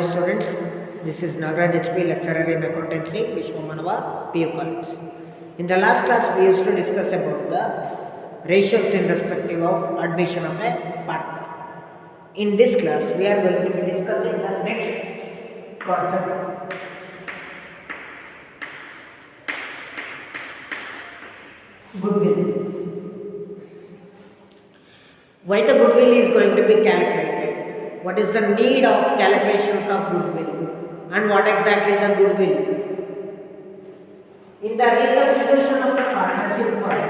Students, this is Nagaraj HP, lecturer in accountancy, Vishwamanava, PU College. In the last class, we used to discuss about the ratios in respective of admission of a partner. In this class, we are going to be discussing the next concept. Goodwill. Why the goodwill is going to be calculated? What is the need of calculations of goodwill? And what exactly the goodwill? In the reconstitution of the partnership firm,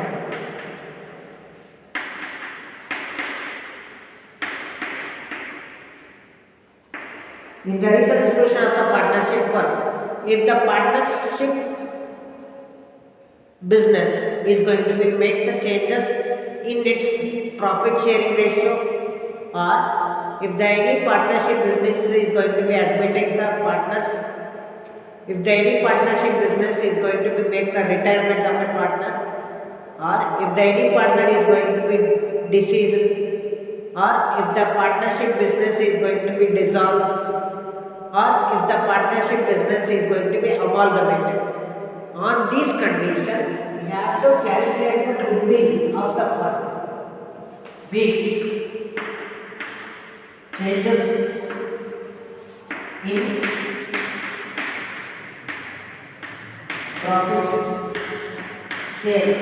if the partnership business is going to be make the changes in its profit sharing ratio, or if the any partnership business is going to be admitting the partners, if the any partnership business is going to be make the retirement of a partner, or if the any partner is going to be deceased, or if the partnership business is going to be dissolved, or if the partnership business is going to be amalgamated. On these conditions, we have to calculate the goodwill of the firm, which changes in profit share,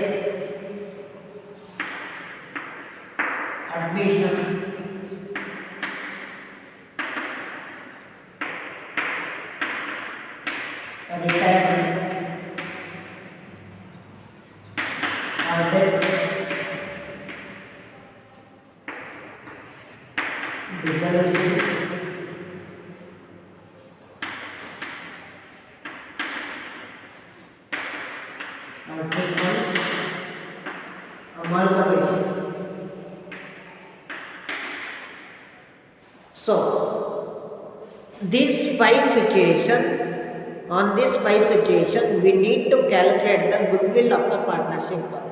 admission, retirement, or death, dissolution, or treatment, amalgamation. So, these five situations. On this five situation, we need to calculate the goodwill of the partnership firm.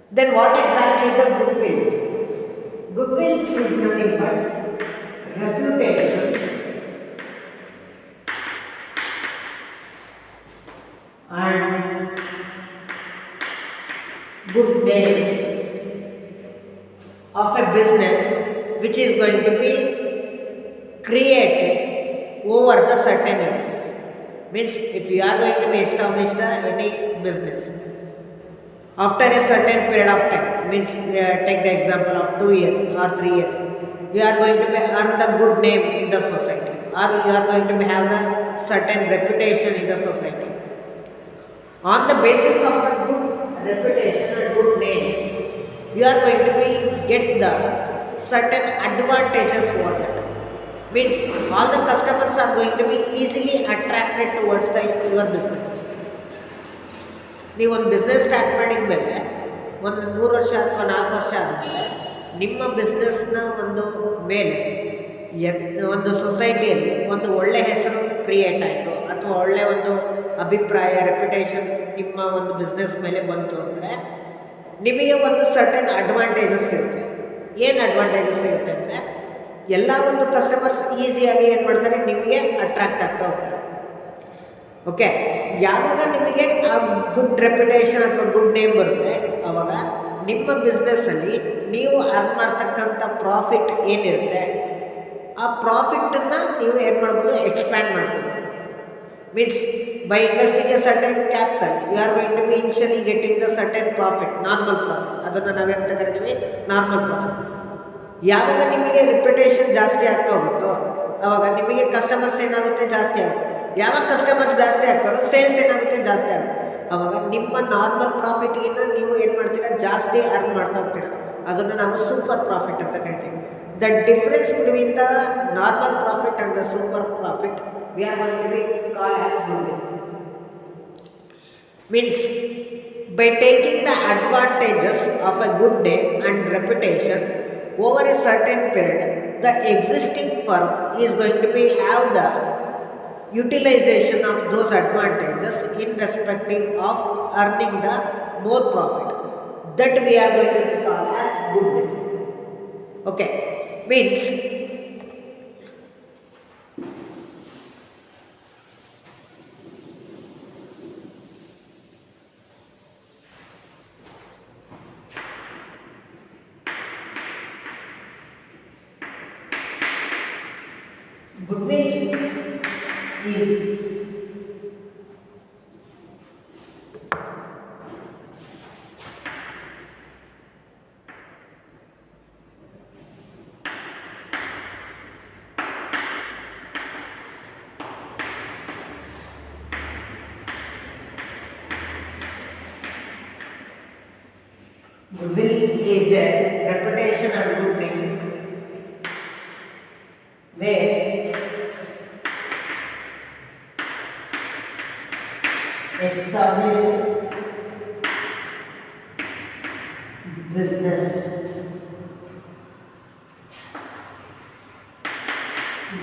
Then what exactly is the goodwill? Goodwill is nothing but reputation and good name of a business which is going to be created over the certain years. Means if you are going to be established any business after a certain period of time, means take the example of 2 years or 3 years, you are going to be earn the good name in the society, or you are going to be have the certain reputation in the society. On the basis of the good reputation and good name, you are going to be get the certain advantages for that. Means all the customers are going to be easily attracted towards your business. ನೀವು ಒಂದು business start ಮಾಡಿದ ಮೇಲೆ ಒಂದು 3 ವರ್ಷ ಅಥವಾ 4 ವರ್ಷ ಆದಮೇಲೆ ನಿಮ್ಮ ಬಿಸ್ನೆಸ್ನ ಒಂದು ಮೇಲೆ ಒಂದು ಸೊಸೈಟಿಯಲ್ಲಿ ಒಂದು ಒಳ್ಳೆ ಹೆಸರು ಕ್ರಿಯೇಟ್ ಆಯಿತು, ಅಥವಾ ಒಳ್ಳೆ ಒಂದು ಅಭಿಪ್ರಾಯ ರೆಪ್ಯುಟೇಷನ್ ನಿಮ್ಮ ಒಂದು ಬಿಸ್ನೆಸ್ ಮೇಲೆ ಬಂತು ಅಂದರೆ ನಿಮಗೆ ಒಂದು ಸರ್ಟನ್ ಅಡ್ವಾಂಟೇಜಸ್ ಇರುತ್ತೆ. ಏನು ಅಡ್ವಾಂಟೇಜಸ್ ಇರುತ್ತೆ ಅಂದರೆ ಎಲ್ಲ ಒಂದು ಕಸ್ಟಮರ್ಸ್ ಈಸಿಯಾಗಿ ಏನು ಮಾಡ್ತಾರೆ, ನಿಮಗೆ ಅಟ್ರಾಕ್ಟ್ ಆಗ್ತಾ ಹೋಗ್ತಾರೆ. ಓಕೆ, ಯಾವಾಗ ನಿಮಗೆ ಆ ಗುಡ್ ರೆಪ್ಯುಟೇಷನ್ ಅಥವಾ ಗುಡ್ ನೇಮ್ ಬರುತ್ತೆ, ಆವಾಗ ನಿಮ್ಮ ಬಿಸ್ನೆಸ್ಸಲ್ಲಿ ನೀವು ಅರ್ನ್ ಮಾಡ್ತಕ್ಕಂಥ ಪ್ರಾಫಿಟ್ ಏನಿರುತ್ತೆ, ಆ ಪ್ರಾಫಿಟನ್ನು ನೀವು ಏನು ಮಾಡ್ಬೋದು, ಎಕ್ಸ್ಪ್ಯಾಂಡ್ ಮಾಡ್ಬೋದು. Means by investing a certain capital you are going to be initially getting the certain profit, normal profit. ಅದನ್ನು ನಾವೇನಂತ ಕರಿತೀವಿ, ನಾರ್ಮಲ್ ಪ್ರಾಫಿಟ್. ಯಾವಾಗ ನಿಮಗೆ ರೆಪ್ಯುಟೇಷನ್ ಜಾಸ್ತಿ ಆಗ್ತಾ ಹೋಗುತ್ತೋ ಆವಾಗ ನಿಮಗೆ ಕಸ್ಟಮರ್ಸ್ ಏನಾಗುತ್ತೆ, ಜಾಸ್ತಿ ಆಗುತ್ತೆ. ಯಾವಾಗ ಕಸ್ಟಮರ್ಸ್ ಜಾಸ್ತಿ ಆಗ್ತಾರೋ ಸೇಲ್ಸ್ ಏನಾಗುತ್ತೆ, ಜಾಸ್ತಿ ಆಗುತ್ತೆ. ಆವಾಗ ನಿಮ್ಮ ನಾರ್ಮಲ್ ಪ್ರಾಫಿಟ್ಗಿಂತ ನೀವು ಏನು ಮಾಡ್ತೀರಾ, ಜಾಸ್ತಿ ಅರ್ನ್ ಮಾಡ್ತಾ ಹೋಗ್ತೀರಾ. ಅದನ್ನು ನಾವು ಸೂಪರ್ ಪ್ರಾಫಿಟ್ ಅಂತ ಕರಿತೀವಿ. The difference between the normal profit and the super profit we are going to be called as goodwill. Means by taking the advantages of a good name and reputation over a certain period, the existing firm is going to be have the utilization of those advantages in respective of earning the more profit. That we are going to call as goodwill. Okay, means Goodwill is a reputation and good name where established business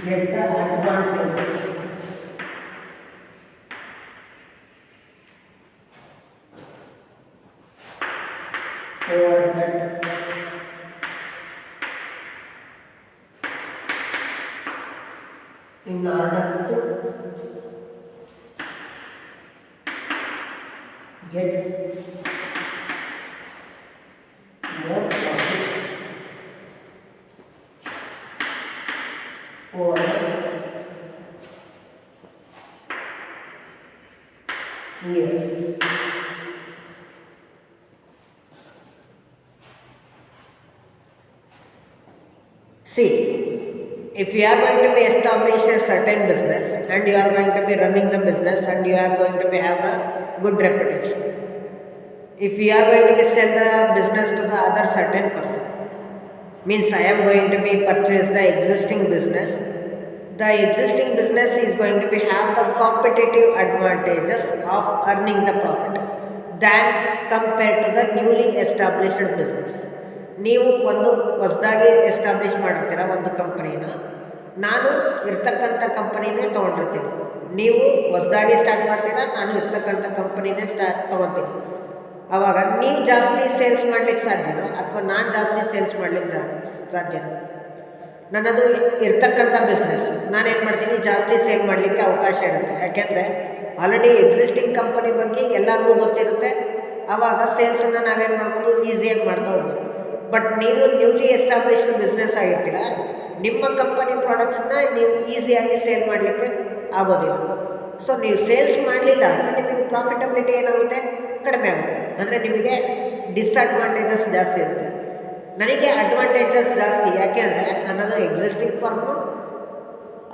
get the advantages over that in order to get more profit over years. See, if you are going to be establish a certain business and you are going to be running the business and you are going to be have a good reputation. If you are going to be sell the business to the other certain person, means I am going to be purchase the existing business. The existing business is going to be have the competitive advantages of earning the profit than compared to the newly established business. ನೀವು ಒಂದು ಹೊಸದಾಗಿ establish ಮಾಡಿರ್ತೀರ ಒಂದು ಕಂಪನಿನ, ನಾನು ಇರ್ತಕ್ಕಂಥ ಕಂಪನಿನೇ ತೊಗೊಂಡಿರ್ತೀನಿ. ನೀವು ಹೊಸದಾಗಿ ಸ್ಟಾರ್ಟ್ ಮಾಡ್ತೀರಾ, ನಾನು ಇರ್ತಕ್ಕಂಥ ಕಂಪನಿನೇ ತೊಗೊತೀನಿ. ಆವಾಗ ನೀವು ಜಾಸ್ತಿ ಸೇಲ್ಸ್ ಮಾಡ್ಲಿಕ್ಕೆ ಸಾಧ್ಯನೋ ಅಥವಾ ನಾನು ಜಾಸ್ತಿ ಸೇಲ್ಸ್ ಮಾಡ್ಲಿಕ್ಕೆ ಸಾಧ್ಯನೋ? ನನ್ನದು ಇರ್ತಕ್ಕಂಥ ಬಿಸ್ನೆಸ್ ನಾನೇನು ಮಾಡ್ತೀನಿ, ಜಾಸ್ತಿ ಸೇಲ್ ಮಾಡಲಿಕ್ಕೆ ಅವಕಾಶ ಇರುತ್ತೆ. ಯಾಕೆಂದರೆ ಆಲ್ರೆಡಿ ಎಕ್ಸಿಸ್ಟಿಂಗ್ ಕಂಪನಿ ಬಗ್ಗೆ ಎಲ್ಲರಿಗೂ ಗೊತ್ತಿರುತ್ತೆ. ಆವಾಗ ಸೇಲ್ಸನ್ನು ನಾವೇನು ಮಾಡ್ಬೋದು, ಈಸಿಯಾಗಿ ಮಾಡ್ತಾ ಹೋಗ್ಬೋದು. ಬಟ್ ನೀವು ನ್ಯೂಲಿ ಎಸ್ಟಾಬ್ಲಿಷ್ಡ್ ಬಿಸ್ನೆಸ್ ಆಗಿರ್ತೀರ, ನಿಮ್ಮ ಕಂಪನಿ ಪ್ರಾಡಕ್ಟ್ಸನ್ನ ನೀವು ಈಸಿಯಾಗಿ ಸೇಲ್ ಮಾಡಲಿಕ್ಕೆ ಆಗೋದಿಲ್ಲ. ಸೊ ನೀವು ಸೇಲ್ಸ್ ಮಾಡಲಿಲ್ಲ ಅಂದರೆ ನಿಮಗೆ ಪ್ರಾಫಿಟಬಿಲಿಟಿ ಏನಾಗುತ್ತೆ, ಕಡಿಮೆ ಆಗುತ್ತೆ. ಅಂದರೆ ನಿಮಗೆ ಡಿಸ್ಅಡ್ವಾಂಟೇಜಸ್ ಜಾಸ್ತಿ ಇರುತ್ತೆ. ನನಗೆ ಅಡ್ವಾಂಟೇಜಸ್ ಜಾಸ್ತಿ, ಯಾಕೆ ಅಂದರೆ ನನ್ನದು ಎಕ್ಸಿಸ್ಟಿಂಗ್ ಫರ್ಮು,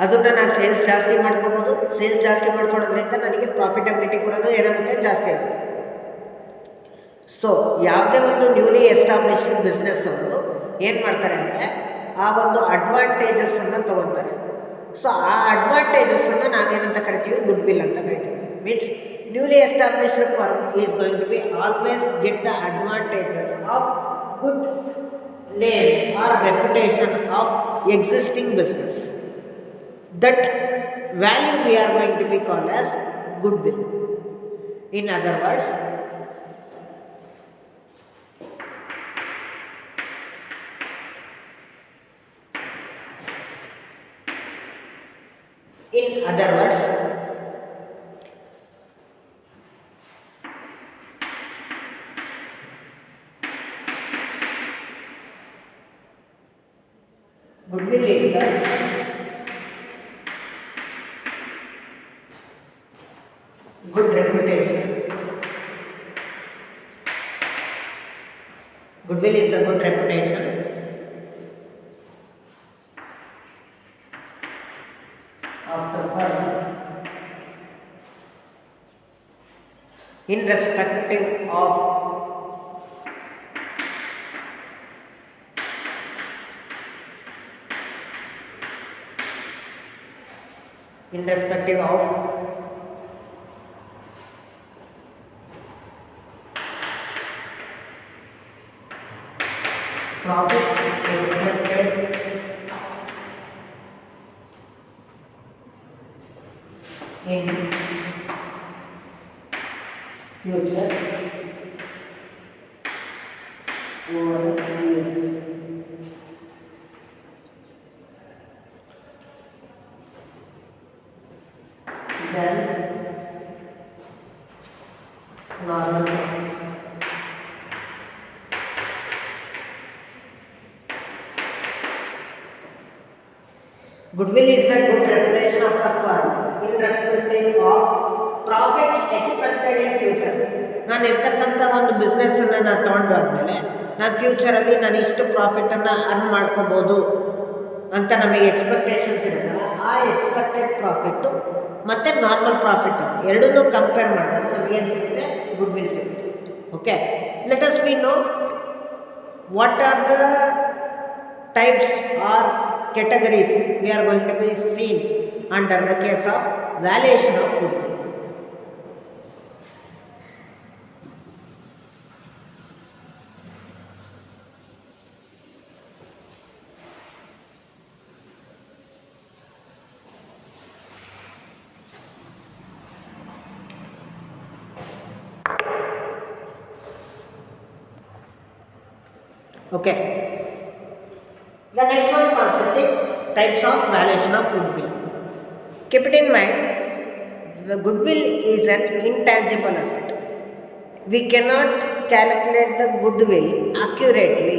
ಅದನ್ನು ನಾನು ಸೇಲ್ಸ್ ಜಾಸ್ತಿ ಮಾಡ್ಕೋಬೋದು. ಸೇಲ್ಸ್ ಜಾಸ್ತಿ ಮಾಡ್ಕೊಳೋದ್ರಿಂದ ನನಗೆ ಪ್ರಾಫಿಟಬಿಲಿಟಿ ಕೂಡ ಏನಾಗುತ್ತೆ, ಜಾಸ್ತಿ ಆಗುತ್ತೆ. ಸೊ ಯಾವುದೇ ಒಂದು ನ್ಯೂಲಿ ಎಸ್ಟಾಬ್ಲಿಷ್ಡ್ ಬಿಸ್ನೆಸ್ಸವರು ಏನು ಮಾಡ್ತಾರೆ ಅಂದರೆ ಆ ಒಂದು ಅಡ್ವಾಂಟೇಜಸ್ಸನ್ನು ತೊಗೊತಾರೆ. ಸೊ ಆ ಅಡ್ವಾಂಟೇಜಸ್ಸನ್ನು ನಾವೇನಂತ ಕರಿತೀವಿ, ಗುಡ್ ವಿಲ್ ಅಂತ ಕರಿತೀವಿ. Means newly established firm is going to be always get the advantages of good name or reputation of existing business. That value we are going to be called as goodwill. In other words, goodwill is the good reputation. Goodwill is the good reputation of the firm in respective of profit expected in future over years. Then normal profit. Goodwill is a good reputation of the firm irrespective of profit expected in future. ನಾನು ಇರ್ತಕ್ಕಂಥ ಒಂದು ಬಿಸ್ನೆಸ್ಸನ್ನು ನಾನು ತೊಗೊಂಡು ಆದಮೇಲೆ ನಾನು ಫ್ಯೂಚರಲ್ಲಿ ನಾನು ಇಷ್ಟು ಪ್ರಾಫಿಟನ್ನು earn ಮಾಡ್ಕೋಬೋದು ಅಂತ ನಮಗೆ ಎಕ್ಸ್ಪೆಕ್ಟೇಷನ್ಸ್ ಇರುತ್ತಲ್ಲ, ಆ ಎಕ್ಸ್ಪೆಕ್ಟೆಡ್ ಪ್ರಾಫಿಟ್ಟು ಮತ್ತು ನಾರ್ಮಲ್ ಪ್ರಾಫಿಟ್ ಎರಡನ್ನೂ ಕಂಪೇರ್ ಮಾಡಿದಾಗ ನಮಗೇನು ಸಿಗುತ್ತೆ? ಗುಡ್ವಿಲ್ ಸಿಗುತ್ತೆ. Okay, let us we know what are the types or categories we are going to be seen under the case of valuation of goodwill. Okay. The next one concept is types of valuation of goodwill. Keep it in mind, the goodwill is an intangible asset. We cannot calculate the goodwill accurately,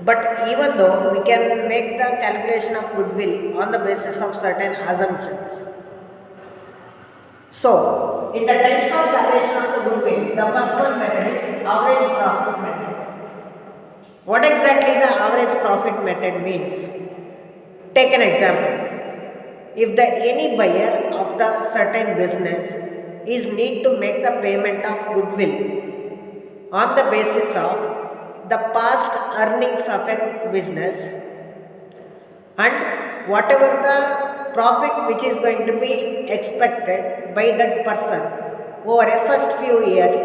but even though we can make the calculation of goodwill on the basis of certain assumptions. So, in the types of valuation of the goodwill, the first one method is average profit method. What exactly the average profit method means? Take an example. If any buyer of the certain business is need to make the payment of goodwill on the basis of the past earnings of a business and whatever the profit which is going to be expected by that person over a first few years.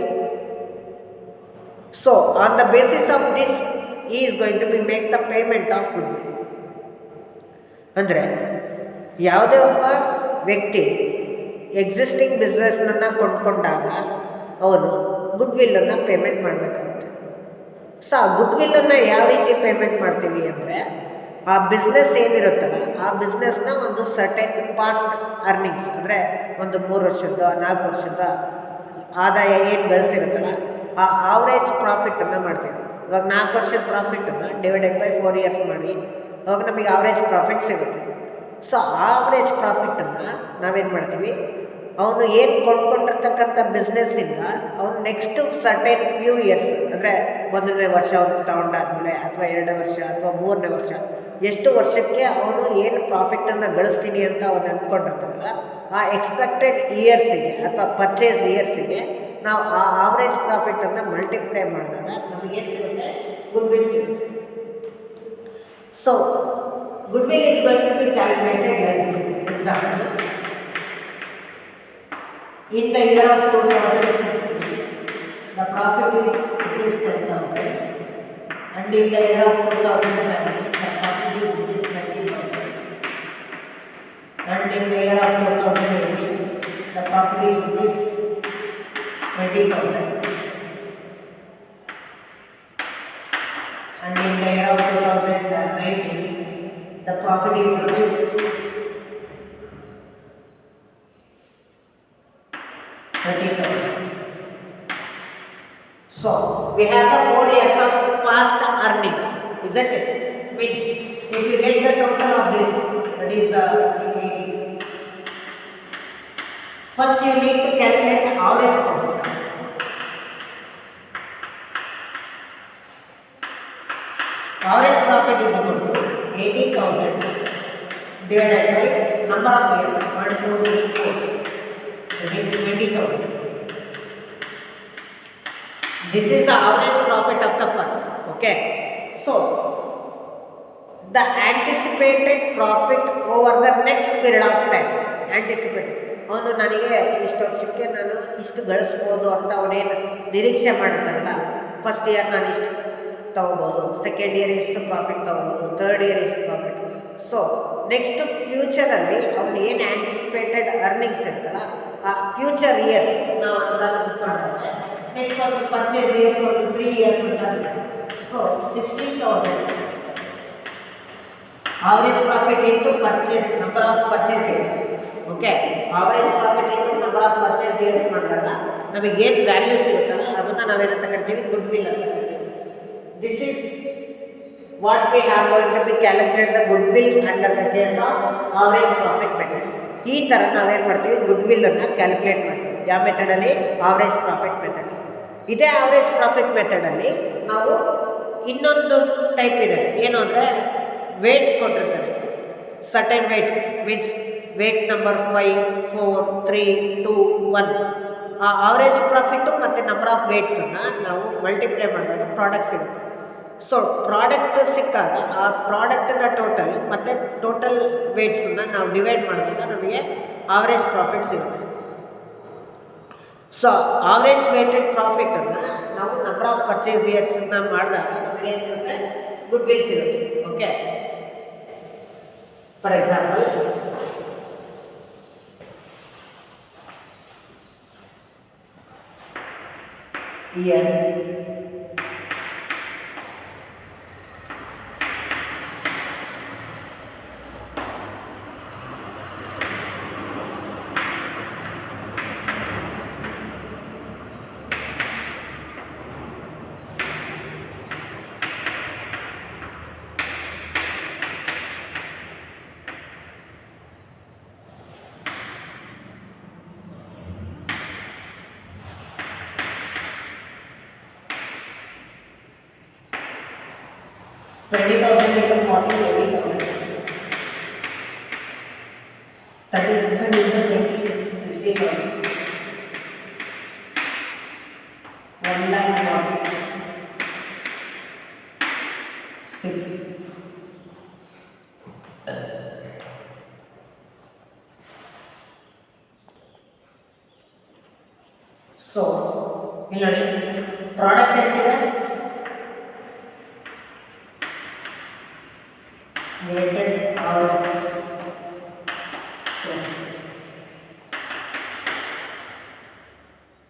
So on the basis of this, he is going to be make the payment of goodwill. ಅಂದರೆ ಯಾವುದೇ ಒಬ್ಬ ವ್ಯಕ್ತಿ existing ಬಿಸ್ನೆಸ್ನನ್ನು ಕೊಂಡ್ಕೊಂಡಾಗ ಅವನು ಗುಡ್ವಿಲ್ಲನ್ನು payment ಮಾಡಬೇಕಾಗುತ್ತೆ. So ಆ ಗುಡ್ವಿಲ್ಲನ್ನು ಯಾವ ರೀತಿ payment ಮಾಡ್ತೀವಿ ಅಂದರೆ, ಆ ಬಿಸ್ನೆಸ್ ಏನಿರುತ್ತಲ್ಲ ಆ ಬಿಸ್ನೆಸ್ನ ಒಂದು ಸರ್ಟೆನ್ ಪಾಸ್ಟ್ ಅರ್ನಿಂಗ್ಸ್ ಅಂದರೆ ಒಂದು 3 ವರ್ಷದ 4 ವರ್ಷದ ಆದಾಯ ಏನು ಗಳಿಸಿರುತ್ತಲ್ಲ ಆ ಆವ್ರೇಜ್ ಪ್ರಾಫಿಟನ್ನು ಮಾಡ್ತೀವಿ. ಇವಾಗ 4 ವರ್ಷದ ಪ್ರಾಫಿಟನ್ನು ಡಿವೈಡೆಡ್ ಬೈ 4 ಇಯರ್ಸ್ ಮಾಡಿ ಅವಾಗ ನಮಗೆ ಆವ್ರೇಜ್ ಪ್ರಾಫಿಟ್ ಸಿಗುತ್ತೆ. ಸೊ ಆವ್ರೇಜ್ ಪ್ರಾಫಿಟನ್ನು ನಾವೇನು ಮಾಡ್ತೀವಿ, ಅವನು ಏನು ಕೊಂಡ್ಕೊಂಡಿರ್ತಕ್ಕಂಥ ಬಿಸ್ನೆಸ್ಸಿಂದ ಅವನು ನೆಕ್ಸ್ಟು ಸರ್ಟೈನ್ ಫ್ಯೂ ಇಯರ್ಸ್ ಅಂದರೆ ಮೊದಲನೇ ವರ್ಷ ಅವನು ತೊಗೊಂಡಾದ್ಮೇಲೆ ಅಥವಾ 2ನೇ ವರ್ಷ ಅಥವಾ 3ನೇ ವರ್ಷ ಎಷ್ಟು ವರ್ಷಕ್ಕೆ ಅವನು ಏನು ಪ್ರಾಫಿಟನ್ನು ಗಳಿಸ್ತೀನಿ ಅಂತ ಅವನು ಅಂದ್ಕೊಂಡಿರ್ತಾನಲ್ಲ ಆ ಎಕ್ಸ್ಪೆಕ್ಟೆಡ್ ಇಯರ್ಸಿಗೆ ಅಥವಾ ಪರ್ಚೇಸ್ ಇಯರ್ಸಿಗೆ ನಾವು ಆ ಆವ್ರೇಜ್ ಪ್ರಾಫಿಟನ್ನು ಮಲ್ಟಿಪ್ಲೈ ಮಾಡಿದಾಗ ನಮಗೇನು ಸಿಗುತ್ತೆ? ಗುಡ್ವಿಲ್ ಸಿಗುತ್ತೆ. So goodwill is going to be calculated like this. Example, in the year of 2016, the profit is rupees 10,000, and in the year of 2017, the profit is rupees 20,000, and in the year of 2018, the profit is rupees 20,000, and in the year of 2019, the profit is rupees 30,000. So we have the 4 years of past earnings, isn't it? Which if you get the total of this, that is 80. First you need to calculate the average profit. Average profit is equal to 80,000 divided by number of years 1, 2, 3, 4, that is 20,000. This is the average profit of the firm. Okay, so the anticipated profit over the next period of time, anticipated ಅವನು ನನಗೆ ಇಷ್ಟು ವರ್ಷಕ್ಕೆ ನಾನು ಇಷ್ಟು ಗಳಿಸ್ಬೋದು ಅಂತ ಅವನೇನು ನಿರೀಕ್ಷೆ ಮಾಡಿರ್ತಾರಲ್ಲ, ಫಸ್ಟ್ ಇಯರ್ ನಾನು ಇಷ್ಟು ತೊಗೋಬೋದು, ಸೆಕೆಂಡ್ ಇಯರ್ ಇಷ್ಟು ಪ್ರಾಫಿಟ್ ತೊಗೋಬೋದು, ಥರ್ಡ್ ಇಯರ್ ಇಷ್ಟು ಪ್ರಾಫಿಟ್. ಸೊ ನೆಕ್ಸ್ಟ್ ಫ್ಯೂಚರಲ್ಲಿ ಅವನು ಏನು ಆ್ಯಂಟಿಸಿಪೇಟೆಡ್ ಅರ್ನಿಂಗ್ಸ್ ಇರ್ತಲ್ಲ ಆ ಫ್ಯೂಚರ್ ಇಯರ್ಸ್ ನಾವು ಅಂತ ಅಂದ್ಕೊಂಡ್ರೆ ನೆಕ್ಸ್ಟ್ ಒಂದು ಪರ್ಚೇಸ್ ಇಯರ್ಸ್ ಒಂದು 3 ಇಯರ್ಸ್ ಅಂತ. So 60,000 average profit into purchase number of purchase years. Okay, average profit into number of purchase years ಮಾಡಿದಾಗ ನಮಗೆ ಏನು ವ್ಯಾಲ್ಯೂ ಸಿಗುತ್ತಲ್ಲ ಅದನ್ನು ನಾವೇನಂತ ಕರಿತೀವಿ? ಗುಡ್ವಿಲ್ ಅಂತ ಕರಿತೀವಿ. This is what we are going to be calculate the goodwill under the case of average profit method. ಈ ಥರ ನಾವೇನು ಮಾಡ್ತೀವಿ, ಗುಡ್ವಿಲ್ಲನ್ನು ಕ್ಯಾಲ್ಕುಲೇಟ್ ಮಾಡ್ತೀವಿ. ಯಾವ ಮೆಥಡಲ್ಲಿ? Average profit method. ಇದೇ ಆವ್ರೇಜ್ ಪ್ರಾಫಿಟ್ ಮೆಥಡಲ್ಲಿ ನಾವು ಇನ್ನೊಂದು ಟೈಪ್ ಇದೆ. ಏನು ಅಂದರೆ ವೇಟ್ಸ್ ಕೊಟ್ಟಿರ್ತಾರೆ. Certain weights means weight number 5, 4, 3, 2, 1. ಆ ಆವ್ರೇಜ್ ಪ್ರಾಫಿಟ್ಟು ಮತ್ತು ನಂಬರ್ ಆಫ್ ವೇಟ್ಸನ್ನು ನಾವು ಮಲ್ಟಿಪ್ಲೈ ಮಾಡಿದಾಗ ಪ್ರಾಡಕ್ಟ್ ಸಿಗುತ್ತೆ. ಸೊ ಪ್ರಾಡಕ್ಟ್ ಸಿಕ್ಕಾಗ ಆ ಪ್ರಾಡಕ್ಟಿನ ಟೋಟಲ್ ಮತ್ತು ಟೋಟಲ್ ವೇಟ್ಸನ್ನು ನಾವು ಡಿವೈಡ್ ಮಾಡಿದಾಗ ನಮಗೆ ಆವ್ರೇಜ್ ಪ್ರಾಫಿಟ್ ಸಿಗುತ್ತೆ. ಸೊ ಆವ್ರೇಜ್ ವೇಟೆಡ್ ಪ್ರಾಫಿಟನ್ನು ನಾವು ನಂಬರ್ ಆಫ್ ಪರ್ಚೇಸ್ ಇಯರ್ಸನ್ನು ಮಾಡಿದಾಗ ನಮಗೆ ಏನು ಸಿಗುತ್ತೆ? ಗುಡ್ವಿಲ್ ಸಿಗುತ್ತೆ. Okay, for example year $20,000 into 40, 80,000. 30% into 20, 60,000. 1,40,000. 6. So, ಇಲ್ಲಿ ನೋಡಿ ಪ್ರಾಡಕ್ಟ್ ಎಷ್ಟಿದೆ? weighted average profit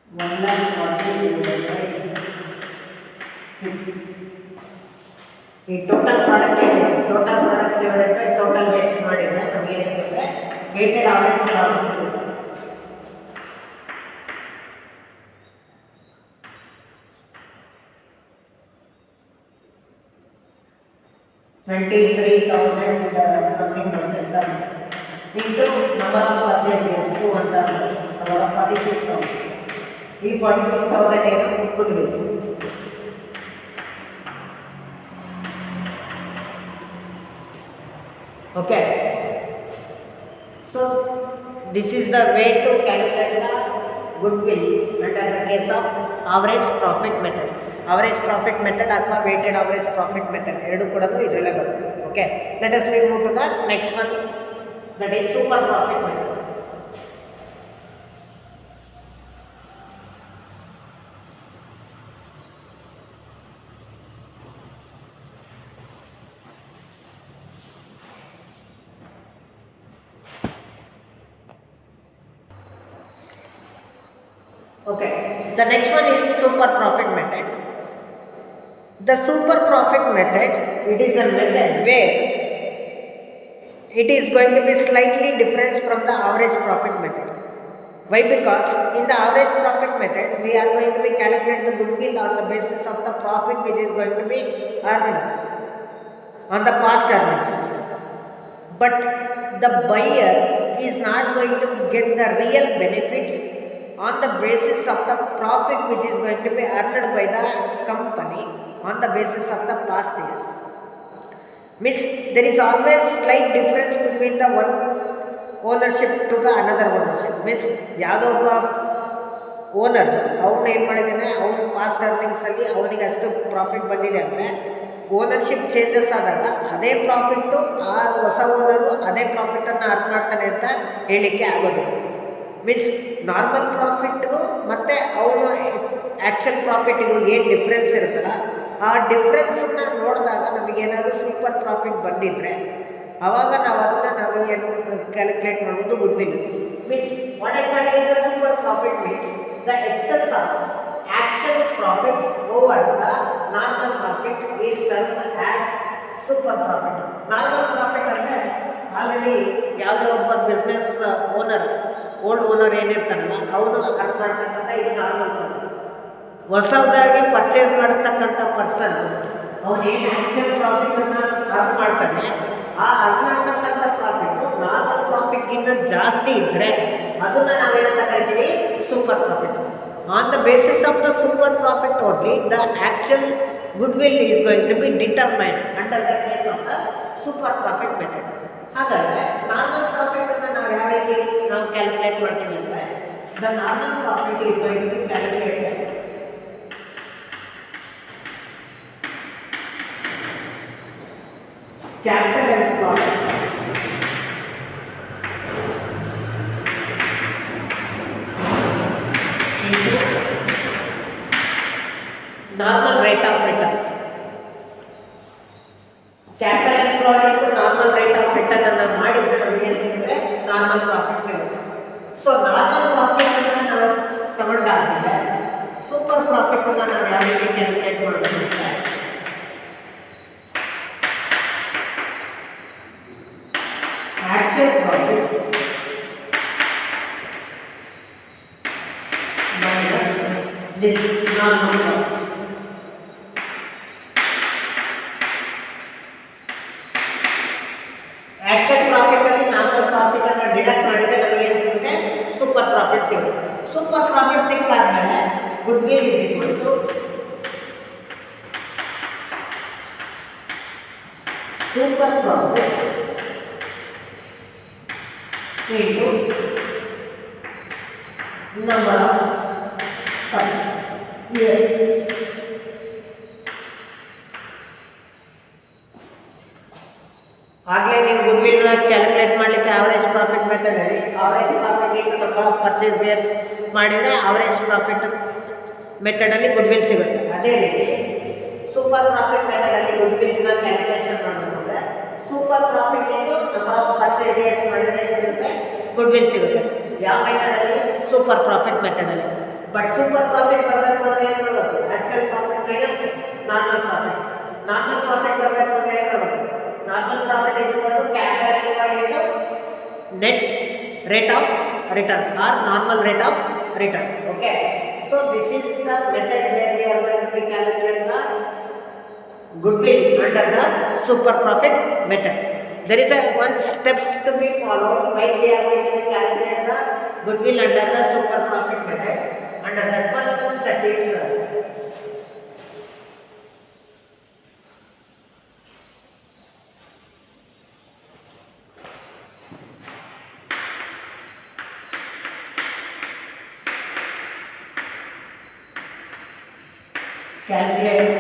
1,40,000/6. ಈ total product total products divided by total weights ಮಾಡಿದ್ರೆ ನಮಗೆ ಏನು ಸಿಗುತ್ತೆ? weighted average profit ಸಿಗುತ್ತೆ. $23,000 something ಬರುತ್ತೆ into number of purchases 2 ಅಂತ ಅವಾಗ 46,000. ಈ 46,000 ಏನು? Goodwill. Okay, so this is the way to calculate the goodwill under the case of average profit method. Average profit method ಅಥವಾ weighted average profit method ಎರಡು ಕೂಡ ಇದರಲ್ಲೇ ಬರುತ್ತೆ. Okay, let us move to the next one, that is super profit method. Okay, the next one is super profit method. The super profit method, it is a method where it is going to be slightly different from the average profit method. Why? Because in the average profit method, we are going to be calculate the goodwill on the basis of the profit which is going to be earned on the past earnings. But the buyer is not going to get the real benefits on the basis of the profit which is going to be earned by the company on the basis of the past years. Means there is always slight difference between the one ownership to the another ownership. Means ಯಾವುದೋ ಒಬ್ಬ owner ಅವನು ಏನು ಮಾಡಿದ್ದಾನೆ, ಅವನು past ಅರ್ನಿಂಗ್ಸಲ್ಲಿ ಅವನಿಗೆ ಅಷ್ಟು profit ಬಂದಿದೆ ಅಂದರೆ ಓನರ್ಶಿಪ್ ಚೇಂಜಸ್ ಆದಾಗ ಅದೇ ಪ್ರಾಫಿಟ್ಟು ಆ ಹೊಸ ಓನರು ಅದೇ ಪ್ರಾಫಿಟನ್ನು ಅರ್ನ್ ಮಾಡ್ತಾನೆ ಅಂತ ಹೇಳಲಿಕ್ಕೆ ಆಗೋದಿಲ್ಲ. ಮೀನ್ಸ್ ನಾರ್ಮಲ್ ಪ್ರಾಫಿಟ್ಗೂ ಮತ್ತು ಅವನು ಆ್ಯಕ್ಚುಲ್ ಪ್ರಾಫಿಟ್ಟಿಗೂ ಏನು ಡಿಫ್ರೆನ್ಸ್ ಇರುತ್ತಲ್ಲ, ಆ ಡಿಫ್ರೆನ್ಸನ್ನು ನೋಡಿದಾಗ ನಮಗೇನಾದರೂ ಸೂಪರ್ ಪ್ರಾಫಿಟ್ ಬಂದಿದ್ದರೆ ಆವಾಗ ನಾವು ಅದನ್ನು ಏನು ಕ್ಯಾಲ್ಕುಲೇಟ್ ಮಾಡೋದು goodwill. Means what exactly the super profit means the excess of actual profits over the normal profit is termed as super profit. Normal profit ಅಂದರೆ ಆಲ್ರೆಡಿ ಯಾವುದೋ ಒಬ್ಬ ಬಿಸ್ನೆಸ್ ಓನರ್ ಓಲ್ಡ್ ಓನರ್ ಏನಿರ್ತಾನಲ್ಲ ಅವನು ಅರ್ನ್ ಮಾಡ್ತಕ್ಕಂಥ ಇದು normal profit. ಹೊಸದಾಗಿ purchase ಮಾಡತಕ್ಕಂಥ person ಅವನು ಏನು ಆಕ್ಚುಯಲ್ ಪ್ರಾಫಿಟ್ ಅನ್ನ ಅರ್ನ್ ಮಾಡ್ತಾನೆ, ಆ ಅರ್ನ್ ಆಗ್ತಕ್ಕಂಥ ಪ್ರಾಫಿಟ್ ನಾರ್ಮಲ್ ಪ್ರಾಫಿಟ್ಗಿಂತ ಜಾಸ್ತಿ ಇದ್ದರೆ ಅದನ್ನ ನಾವೇನಂತ ಕರಿತೀವಿ, super profit. On the basis of the super profit only the actual goodwill is going to be determine under the case of the super profit method. ಹಾಗಾದರೆ ನಾರ್ಮಲ್ ಪ್ರಾಫಿಟನ್ನು ನಾವು ಯಾವ ರೀತಿ ನಾವು ಕ್ಯಾಲ್ಕುಲೇಟ್ ಮಾಡ್ತೀವಿ ಅಂದರೆ, the normal profit is going to be calculated capital employed into normal rate of return. Capital employed into normal rate of return ಅನ್ನು ಮಾಡಿದ್ರೆ ನಮಗೆ ಏನು ಸಿಗುತ್ತೆ, ನಾರ್ಮಲ್ ಪ್ರಾಫಿಟ್ ಸಿಗುತ್ತೆ. ಸೊ ನಾರ್ಮಲ್ ಪ್ರಾಫಿಟ್ ಅನ್ನು ನಾವು ತಗೊಂಡಾದ್ಮೇಲೆ ಸೂಪರ್ ಪ್ರಾಫಿಟ್ ಅನ್ನು ನಾವು ಯಾವ ರೀತಿ ಕ್ಯಾಲ್ಕುಲೇಟ್ ಮಾಡಬೇಕು ಅಂದರೆ, actual profit minus this normal profit. Actual profit ಅಲ್ಲಿ normal profit ಅನ್ನು ಡಿಡಕ್ಟ್ ಮಾಡಿದ್ರೆ ನಮಗೆ ಏನು ಸಿಗುತ್ತೆ, ಸೂಪರ್ ಪ್ರಾಫಿಟ್ ಸಿಗುತ್ತೆ. ಸೂಪರ್ ಪ್ರಾಫಿಟ್ ಸಿಕ್ಕಾದ್ಮೇಲೆ goodwill is equal to super profit into number of years. ಆಗಲೇ ನೀವು ಗುಡ್ವಿಲ್ನ ಕ್ಯಾಲ್ಕುಲೇಟ್ ಮಾಡಲಿಕ್ಕೆ ಆವರೇಜ್ ಪ್ರಾಫಿಟ್ ಮೆಥಡಲ್ಲಿ average profit into number of purchase years ಮಾಡಿದರೆ ಆವರೇಜ್ ಪ್ರಾಫಿಟ್ ಮೆಥಡಲ್ಲಿ ಗುಡ್ವಿಲ್ ಸಿಗುತ್ತೆ. ಅದೇ ರೀತಿ ಸೂಪರ್ ಪ್ರಾಫಿಟ್ ಮೆಥಡಲ್ಲಿ ಗುಡ್ವಿಲ್ನ ಕ್ಯಾಲ್ಕುಲೇಷನ್ ಮಾಡೋದಂದರೆ super profit into number of purchase years ಮಾಡಿದರೆ ಏನು ಸಿಗುತ್ತೆ, ಗುಡ್ವಿಲ್ ಸಿಗುತ್ತೆ. ಯಾವ ಮೆಥಡಲ್ಲಿ, super profit ಮೆಥಡಲ್ಲಿ. But super profit ಬರಬೇಕು ಅಂದರೆ ಏನು ಮಾಡಬೇಕು, actual profit minus normal profit. Normal profit ಬರಬೇಕು ಅಂದರೆ ಏನು ಮಾಡಬೇಕು, normal profit is equal to capital employed into net rate of return or normal rate of return. Okay, so this is the method where we are going to calculate the goodwill under the super profit method. There is one steps to be followed while we are going to calculate the goodwill under the super profit method. Under that first step is calculate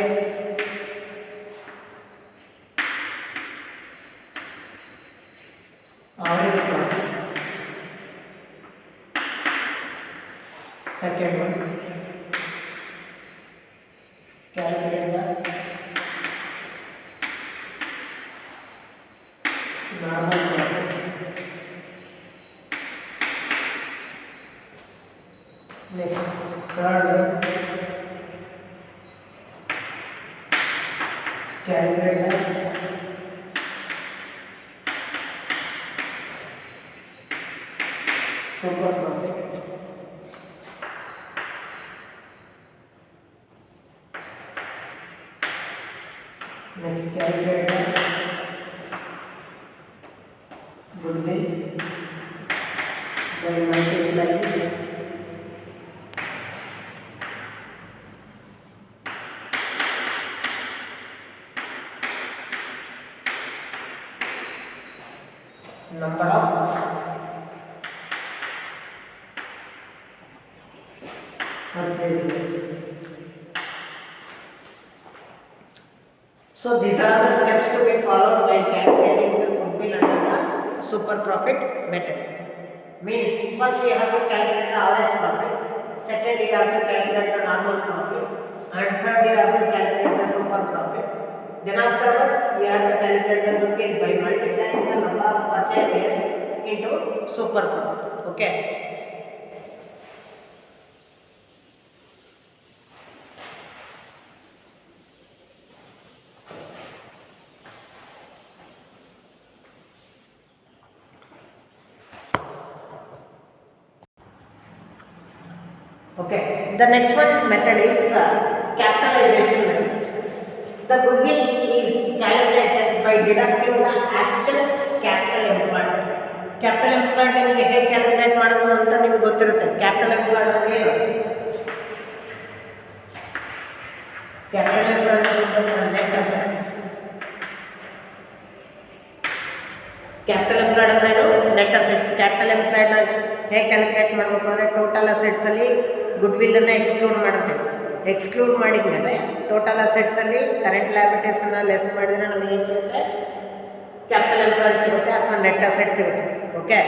average profit. Second one, calculate the normal profit. Next, third one, calculate the super profit. Next, calculate the goodwill by multiplying number of purchases. So these are the steps to be followed while calculating the goodwill under the super profit method. Means first we have to calculate the average profit, second we have to calculate the normal profit, and third we have to calculate the super profit. Then afterwards we have to calculate the goodwill by multiplying the number of purchases into super profit. Okay. Okay. The next one method is capitalization method. The goodwill is calculated by deducting the actual capital employed. Capital employed ನಿಮಗೆ ಹೇಗೆ calculate ಮಾಡೋದು ಅಂತ ನಿಮಗೆ ಗೊತ್ತಿರುತ್ತೆ. Capital employed ಅಂದ್ರೆ ಏನು? Capital employed net assets. Capital employed ಅಂದ್ರೆ ಇದು ನೆಟ್ ಅಸೆಟ್ಸ್. ಕ್ಯಾಪಿಟಲ್ ಎಂಪ್ಲಾಯ್ಡ್ ಹೇಗೆ ಕ್ಯಾಲ್ಕುಲೇಟ್ ಮಾಡಬೇಕು ಅಂದರೆ ಟೋಟಲ್ ಅಸೆಟ್ಸಲ್ಲಿ ಗುಡ್ವಿಲ್ಲನ್ನು ಎಕ್ಸ್ಕ್ಲೂಡ್ ಮಾಡಿರ್ತೀವಿ. ಎಕ್ಸ್ಕ್ಲೂಡ್ ಮಾಡಿದ್ಮೇಲೆ ಟೋಟಲ್ ಅಸೆಟ್ಸಲ್ಲಿ ಕರೆಂಟ್ ಲಯಬಿಲಿಟೀಸನ್ನು ಲೆಸ್ ಮಾಡಿದರೆ ನಮಗೆ ಏನು ಸಿಗುತ್ತೆ? ಕ್ಯಾಪಿಟಲ್ ಎಂಪ್ಲಾಯ್ಡ್ ಸಿಗುತ್ತೆ ಅಥವಾ ನೆಟ್ ಅಸೆಟ್ ಸಿಗುತ್ತೆ. Okay,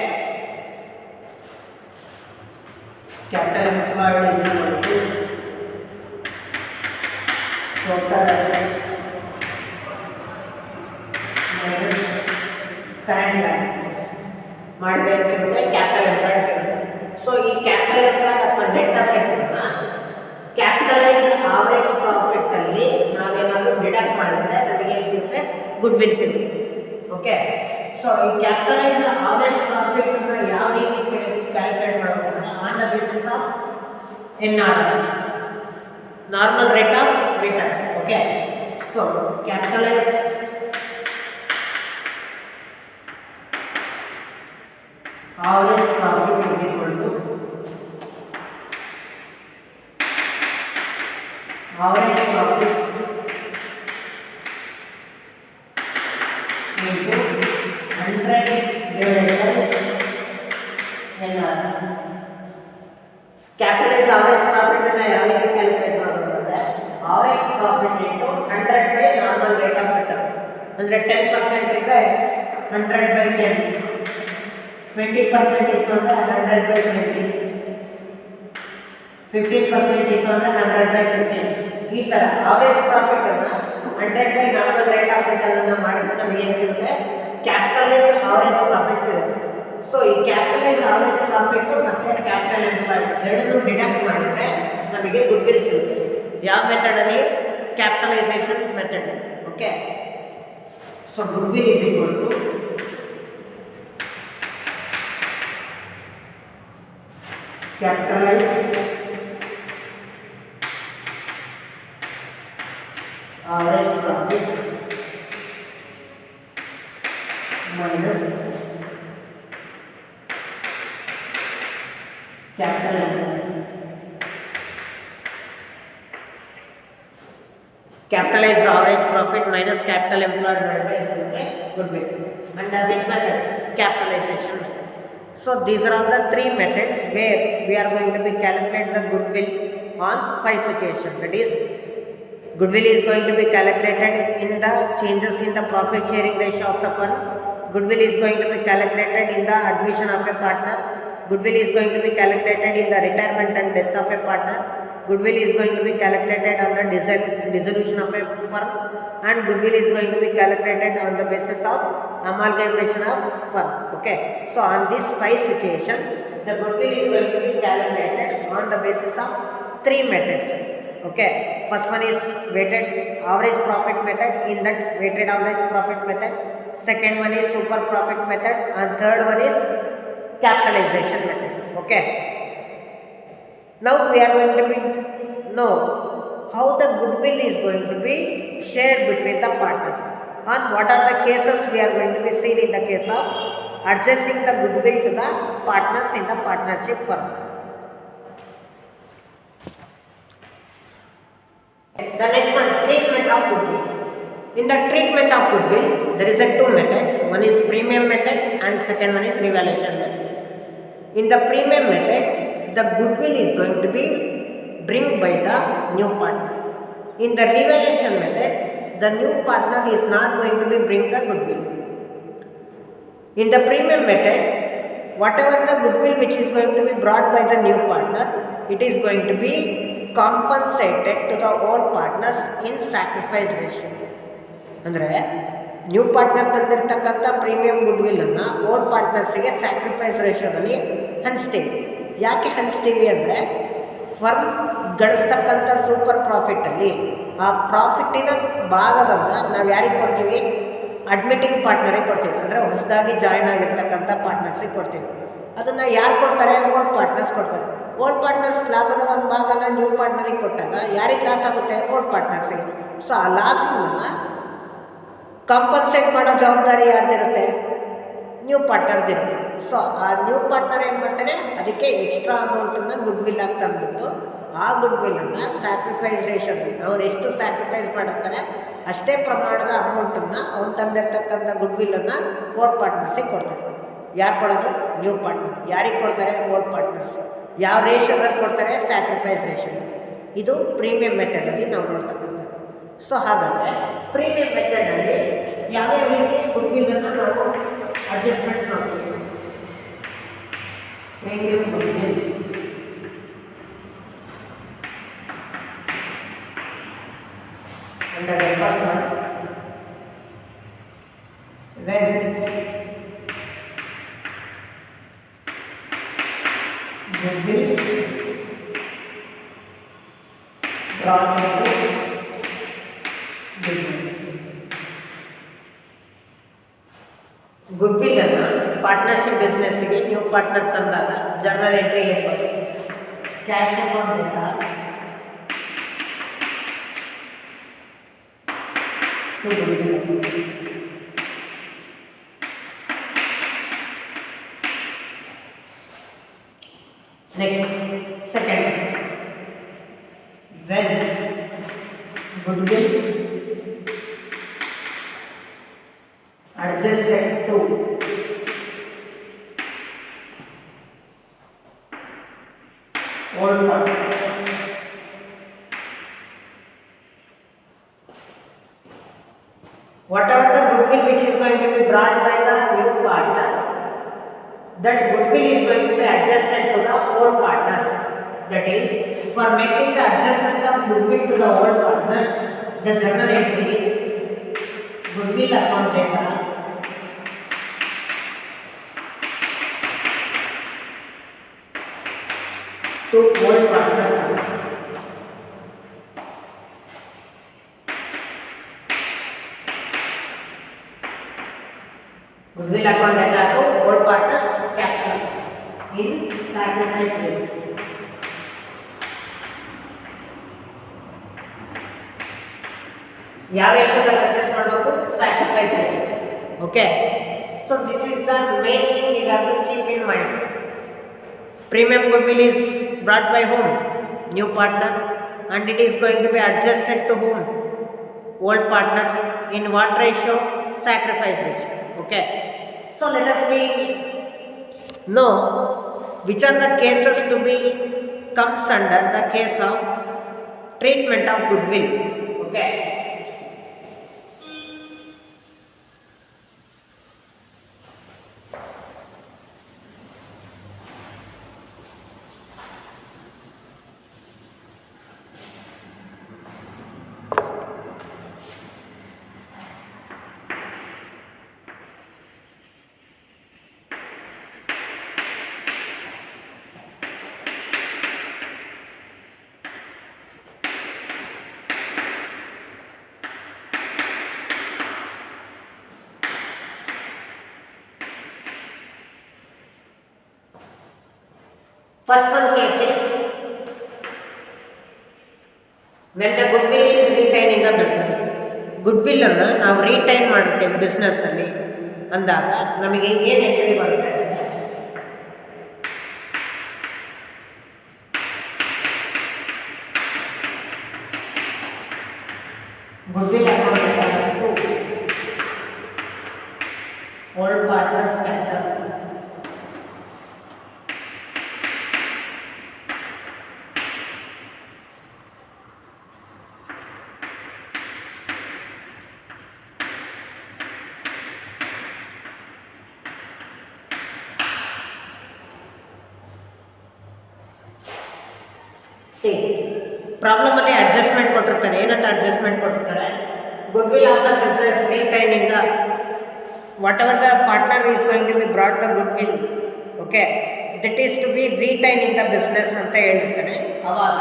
capital employed is equal to total asset minus current liabilities ಮಾಡಿದ್ರೆ ಏನು ಸಿಗುತ್ತೆ? ಕ್ಯಾಪಿಟಲ್ ಎಂಪ್ಲಾಯ್ಡ್ ಸಿಗುತ್ತೆ. ಸೊ ಈ ಕ್ಯಾಪಿಟಲ್ ಎಂಪ್ಲಾಯ್ಡ್ ಅಥವಾ ನೆಟ್ ಅಸೆಟ್ಸನ್ನು ಕ್ಯಾಪಿಟಲೈಸ್ಡ್ ಆವರೇಜ್ ಪ್ರಾಫಿಟ್ ಅಲ್ಲಿ ನಾವೇನಾದರೂ ಡಿಡಕ್ಟ್ ಮಾಡಿದ್ರೆ ನಮಗೆ ಏನು ಸಿಗುತ್ತೆ? ಗುಡ್ವಿಲ್ ಸಿಗುತ್ತೆ. ಓಕೆ, ಸೊ ಈ ಕ್ಯಾಪಿಟಲೈಸ್ಡ್ ಆವರೇಜ್ ಪ್ರಾಫಿಟ್ ಅನ್ನು ಯಾವ ರೀತಿ ಕ್ಯಾಲ್ಕುಲೇಟ್ ಮಾಡಬೇಕು ಅಂದರೆ on the basis of NRR, normal rate of return. Okay, so capitalise average profit is equal to average profit into 100 divided by NR. Capitalize average profit ಅನ್ನು ಯಾವ ರೀತಿ calculate ಮಾಡಬೇಕು ಅಂದರೆ average profit into 100 by normal rate of return. ಅಂದರೆ 10% ಇದ್ದರೆ 100 by 10, 20% ಇತ್ತು ಅಂದರೆ 100 by 20, 15% ಇತ್ತು ಅಂದರೆ 100 by 15. ಈ ಥರ ಆವರೇಜ್ ಪ್ರಾಫಿಟನ್ನು 100 by normal rate of return ಮಾಡಿದ್ರೆ ನಮಗೆ ಏನು ಸಿಗುತ್ತೆ? ಕ್ಯಾಪಿಟಲೈಸ್ ಆವರೇಜ್ ಪ್ರಾಫಿಟ್ ಸಿಗುತ್ತೆ. ಸೊ ಈ ಕ್ಯಾಪಿಟಲೈಸ್ ಆವರೇಜ್ ಪ್ರಾಫಿಟ್ ಮತ್ತು ಕ್ಯಾಪಿಟಲ್ ಎಂಪ್ಲಾಯ್ಡ್ ಎರಡನ್ನೂ ಡಿಡಕ್ಟ್ ಮಾಡಿದರೆ ನಮಗೆ ಗುಡ್ವಿಲ್ ಸಿಗುತ್ತೆ. ಯಾವ ಮೆಥಡಲ್ಲಿ? Capitalisation method. Okay, so goodwill is equal to capitalise average profit minus capital employed. Capitalized average profit minus capital employed is goodwill. Under which method? Capitalization method. So these are all the three methods where we are going to be calculate the goodwill on 5 situations. That is, goodwill is going to be calculated in the changes in the profit sharing ratio of the firm. Goodwill is going to be calculated in the admission of a partner. Goodwill is going to be calculated in the retirement and death of a partner. Goodwill is going to be calculated on the dissolution of a firm. And goodwill is going to be calculated on the basis of amalgamation of firm. Okay. So on this 5 situations, the goodwill is going to be calculated on the basis of 3 methods. Okay, first one is weighted average profit method. In that weighted average profit method, second one is super profit method, and third one is capitalization method. Okay, now we are going to be know how the goodwill is going to be shared between the partners, and what are the cases we are going to be seen in the case of adjusting the goodwill to the partners in the partnership firm. The next one, treatment of goodwill. In the treatment of goodwill, there is a 2 methods. One is premium method and second one is revaluation method. In the premium method, the goodwill is going to be bring by the new partner. In the revaluation method, the new partner is not going to be bring the goodwill. In the premium method, whatever the goodwill which is going to be brought by the new partner, it is going to be compensated to the old partners in sacrifice ratio. ಅಂದರೆ new partner ತಂದಿರತಕ್ಕಂಥ premium ಗುಡ್ವಿಲ್ಲನ್ನು old ಪಾರ್ಟ್ನರ್ಸಿಗೆ sacrifice ರೇಷಿಯೋದಲ್ಲಿ ಹಂಚ್ತೀವಿ. ಯಾಕೆ ಹಂಚ್ತೀವಿ ಅಂದರೆ firm ಗಳಿಸ್ತಕ್ಕಂಥ super ಪ್ರಾಫಿಟಲ್ಲಿ ಆ ಪ್ರಾಫಿಟ್ಟಿನ ಭಾಗವನ್ನು ನಾವು ಯಾರಿಗೆ ಕೊಡ್ತೀವಿ? ಅಡ್ಮಿಟಿಂಗ್ ಪಾರ್ಟ್ನರಿಗೆ ಕೊಡ್ತೀವಿ. ಅಂದರೆ ಹೊಸದಾಗಿ ಜಾಯ್ನ್ ಆಗಿರ್ತಕ್ಕಂಥ ಪಾರ್ಟ್ನರ್ಸಿಗೆ ಕೊಡ್ತೀವಿ. ಅದನ್ನು ಯಾರು ಕೊಡ್ತಾರೆ? ಓಲ್ಡ್ ಪಾರ್ಟ್ನರ್ಸ್ ಕೊಡ್ತಾರೆ. ಓಲ್ಡ್ ಪಾರ್ಟ್ನರ್ಸ್ ಲಾಭದ ಒಂದು ಭಾಗನ ನ್ಯೂ ಪಾರ್ಟ್ನರಿಗೆ ಕೊಟ್ಟಾಗ ಯಾರಿಗೆ ಲಾಸ್ ಆಗುತ್ತೆ? ಓಲ್ಡ್ ಪಾರ್ಟ್ನರ್ಸಿಗೆ. ಸೊ ಆ ಲಾಸನ್ನು ಕಾಂಪನ್ಸೇಟ್ ಮಾಡೋ ಜವಾಬ್ದಾರಿ ಯಾರ್ದಿರುತ್ತೆ? ನ್ಯೂ ಪಾರ್ಟ್ನರ್ದಿರುತ್ತೆ. ಸೊ ಆ ನ್ಯೂ ಪಾರ್ಟ್ನರ್ ಏನು ಮಾಡ್ತಾನೆ? ಅದಕ್ಕೆ ಎಕ್ಸ್ಟ್ರಾ ಅಮೌಂಟನ್ನು ಗುಡ್ ವಿಲ್ ಆಗಿ ತಂದುಬಿಟ್ಟು ಆ ಗುಡ್ ವಿಲ್ಲನ್ನು ಸ್ಯಾಕ್ರಿಫೈಸ್ ರೇಷನ್, ಅವ್ರು ಎಷ್ಟು ಸ್ಯಾಕ್ರಿಫೈಸ್ ಮಾಡಿರ್ತಾರೆ ಅಷ್ಟೇ ಪ್ರಮಾಣದ ಅಮೌಂಟನ್ನು ಅವ್ನು ತಂದಿರ್ತಕ್ಕಂಥ ಗುಡ್ ವಿಲ್ಲನ್ನು ಓಲ್ಡ್ ಪಾರ್ಟ್ನರ್ಸಿಗೆ ಕೊಡ್ತಾರೆ. ಯಾರು ಕೊಡೋದು? New partner. ಯಾರಿಗೆ ಕೊಡ್ತಾರೆ? Old partners. ಯಾವ ರೇಷನಲ್ಲಿ ಕೊಡ್ತಾರೆ? Sacrifice ration. ಇದು ಪ್ರೀಮಿಯಂ ಮೆಥಡಲ್ಲಿ ನಾವು ನೋಡ್ತಕ್ಕಂಥದ್ದು. ಸೊ ಹಾಗಾದರೆ ಪ್ರೀಮಿಯಂ ಮೆಥಡಲ್ಲಿ ಯಾವ್ಯಾವ ರೀತಿ ಗುಡ್ ವಿಲ್ಲನ್ನು ನಾವು ಅಡ್ಜಸ್ಟ್ಮೆಂಟ್ಸ್ ಮಾಡ್ತೀವಿ? Premium good will under the first one, when goodwill brought into business. Goodwill ಅನ್ನು ಪಾರ್ಟ್ನರ್ಶಿಪ್ ಬಿಸ್ನೆಸ್ಸಿಗೆ ನ್ಯೂ ಪಾರ್ಟ್ನರ್ ತಂದಾಗ ಜರ್ನಲ್ ಎಂಟ್ರಿ ಏನು ಬರುತ್ತೆ? ಕ್ಯಾಶ್ ಅಮೌಂಟ್ ಅಂತ next second, when goodwill adjusted to old partners, whatever the goodwill which is going to be brought by the new partner, that goodwill is going to be adjusted to the old partners. That is, for making the adjustment of goodwill to the old partners, the journal entry is goodwill account data to old partners. Goodwill account data to old partners capital in sacrifice ratio. ಯಾವ ರೇಷಿಯೋದಲ್ಲಿ adjust ಮಾಡಬೇಕು? Sacrifice ratio. Okay, so this is the main thing you have to keep in mind. Premium goodwill is brought by whom? New partner, and it is going to be adjusted to whom? Old partners. In what ratio? Sacrifice ratio. Okay, so let us know which are the cases to be comes under the case of treatment of goodwill. Okay, first one case is when the goodwill is retained in the business. goodwill ಅನ್ನು ನಾವು retain ಮಾಡುತ್ತೇವೆ business ಅಲ್ಲಿ ಅಂದಾಗ ನಮಗೆ ಏನು entry ಬರುತ್ತೆ? goodwill account to old partners capital. Problem ಅಲ್ಲಿ adjustment ಕೊಟ್ಟಿರ್ತಾರೆ. ಏನಂತ ಅಡ್ಜಸ್ಟ್ಮೆಂಟ್ ಕೊಟ್ಟಿರ್ತಾರೆ? Goodwill of the business retain in the whatever the partner is going to be brought the goodwill. Okay, that is to be retain in the business ಅಂತ ಹೇಳಿರ್ತಾನೆ. ಅವಾಗ